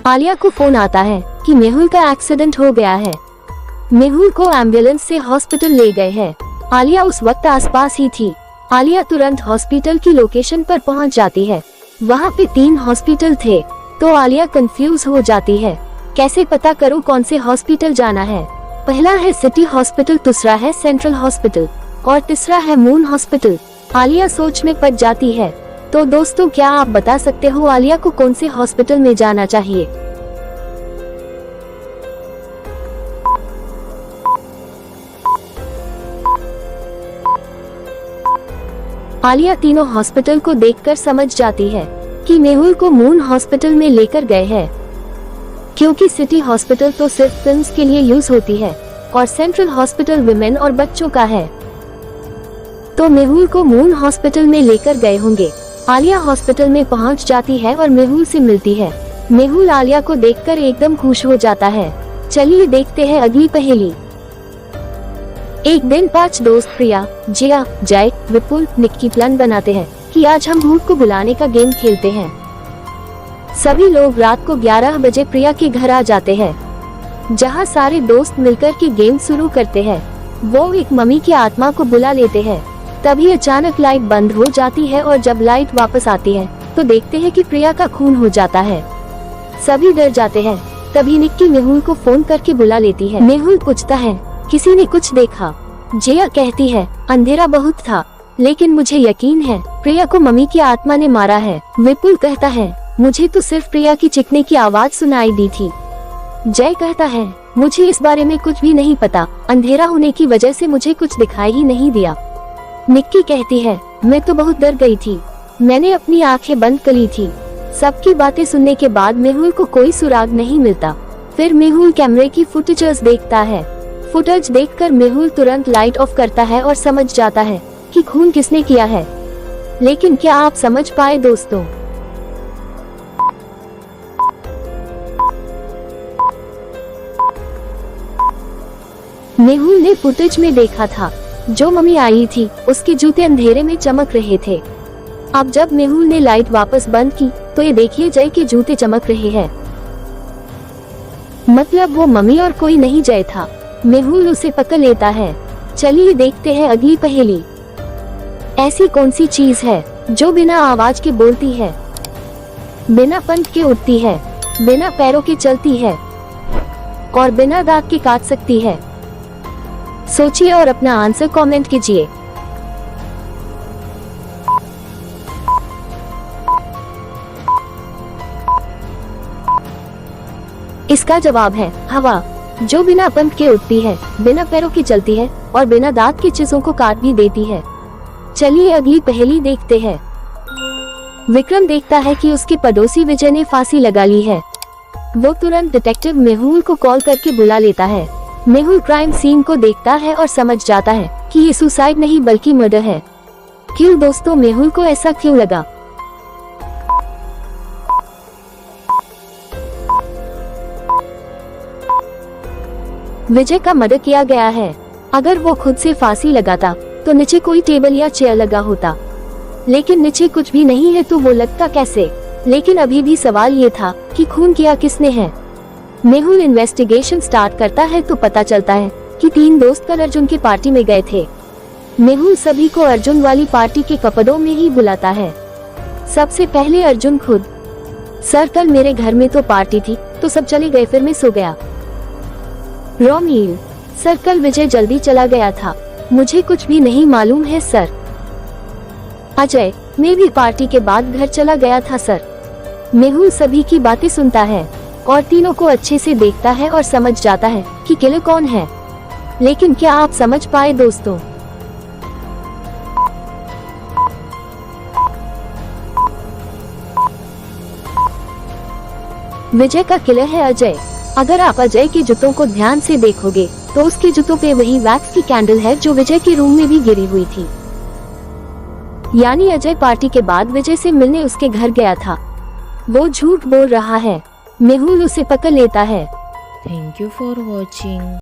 आलिया को फोन आता है कि मेहुल का एक्सीडेंट हो गया है। मेहुल को एम्बुलेंस से हॉस्पिटल ले गए हैं। आलिया उस वक्त आसपास ही थी। आलिया तुरंत हॉस्पिटल की लोकेशन पर पहुंच जाती है। वहां पे 3 हॉस्पिटल थे, तो आलिया कंफ्यूज हो जाती है, कैसे पता करूं कौन से हॉस्पिटल जाना है। पहला है सिटी हॉस्पिटल, दूसरा है सेंट्रल हॉस्पिटल और तीसरा है मून हॉस्पिटल। आलिया सोच में पड़ जाती है। तो दोस्तों, क्या आप बता सकते हो आलिया को कौन से हॉस्पिटल में जाना चाहिए? आलिया तीनों हॉस्पिटल को देखकर समझ जाती है कि मेहुल को मून हॉस्पिटल में लेकर गए हैं, क्योंकि सिटी हॉस्पिटल तो सिर्फ फिल्म्स के लिए यूज होती है और सेंट्रल हॉस्पिटल विमेन और बच्चों का है, तो मेहुल को मून हॉस्पिटल में लेकर गए होंगे। आलिया हॉस्पिटल में पहुंच जाती है और मेहुल से मिलती है। मेहुल आलिया को देखकर एकदम खुश हो जाता है। चलिए देखते हैं अगली पहेली। एक दिन 5 दोस्त प्रिया, जिया, जय, विपुल, निक्की प्लान बनाते हैं कि आज हम भूत को बुलाने का गेम खेलते हैं। सभी लोग रात को 11 बजे प्रिया के घर आ जाते हैं, जहां सारे दोस्त मिलकर के गेम शुरू करते हैं। वो एक मम्मी की आत्मा को बुला लेते हैं। तभी अचानक लाइट बंद हो जाती है और जब लाइट वापस आती है तो देखते हैं कि प्रिया का खून हो जाता है। सभी डर जाते हैं। तभी निक्की मेहुल को फोन करके बुला लेती है। मेहुल पूछता है, किसी ने कुछ देखा? जिया कहती है, अंधेरा बहुत था, लेकिन मुझे यकीन है प्रिया को मम्मी की आत्मा ने मारा है। विपुल कहता है, मुझे तो सिर्फ प्रिया की चिकने की आवाज सुनाई दी थी। जय कहता है, मुझे इस बारे में कुछ भी नहीं पता, अंधेरा होने की वजह से मुझे कुछ दिखाई ही नहीं दिया। निक्की कहती है, मैं तो बहुत डर गई थी, मैंने अपनी आंखें बंद कर ली थी। सबकी बातें सुनने के बाद मेहुल को कोई सुराग नहीं मिलता। फिर मेहुल कैमरे की फुटेजेस देखता है। फुटेज देखकर मेहुल तुरंत लाइट ऑफ करता है और समझ जाता है कि खून किसने किया है। लेकिन क्या आप समझ पाए दोस्तों? मेहुल ने फुटेज में देखा था, जो मम्मी आई थी उसके जूते अंधेरे में चमक रहे थे। अब जब मेहुल ने लाइट वापस बंद की तो ये देखिए जय के जूते चमक रहे हैं, मतलब वो मम्मी और कोई नहीं जय था। मेहुल उसे पकड़ लेता है। चलिए देखते हैं अगली पहेली। ऐसी कौन सी चीज है जो बिना आवाज के बोलती है, बिना पंख के उड़ती है, बिना पैरों के चलती है और बिना दांत के काट सकती है? सोचिए और अपना आंसर कमेंट कीजिए। इसका जवाब है हवा, जो बिना पंख के उड़ती है, बिना पैरों की चलती है और बिना दांत की चीजों को काट भी देती है। चलिए अगली पहेली देखते हैं। विक्रम देखता है कि उसके पड़ोसी विजय ने फांसी लगा ली है। वो तुरंत डिटेक्टिव मेहुल को कॉल करके बुला लेता है। मेहुल क्राइम सीन को देखता है और समझ जाता है कि ये सुसाइड नहीं बल्कि मर्डर है। क्यों दोस्तों, मेहुल को ऐसा क्यों लगा? विजय का मर्डर किया गया है। अगर वो खुद से फांसी लगाता तो नीचे कोई टेबल या चेयर लगा होता, लेकिन नीचे कुछ भी नहीं है, तो वो लगता कैसे? लेकिन अभी भी सवाल ये था कि खून किया किसने है। मेहुल इन्वेस्टिगेशन स्टार्ट करता है तो पता चलता है कि 3 दोस्त कल अर्जुन की पार्टी में गए थे। मेहुल सभी को अर्जुन वाली पार्टी के कपड़ों में ही बुलाता है। सबसे पहले अर्जुन खुद, सर कल मेरे घर में तो पार्टी थी तो सब चले गए, फिर मैं सो गया। रोमिल, सर कल विजय जल्दी चला गया था, मुझे कुछ भी नहीं मालूम है सर। अजय, मैं भी पार्टी के बाद घर चला गया था सर। मेहुल सभी की बातें सुनता है और तीनों को अच्छे से देखता है और समझ जाता है कि किलर कौन है। लेकिन क्या आप समझ पाए दोस्तों? विजय का किलर है अजय। अगर आप अजय के जूतों को ध्यान से देखोगे तो उसके जूतों पे वही वैक्स की कैंडल है जो विजय के रूम में भी गिरी हुई थी। यानी अजय पार्टी के बाद विजय से मिलने उसके घर गया था। वो झूठ बोल रहा है। मेहुल उसे पकड़ लेता है। Thank you for watching.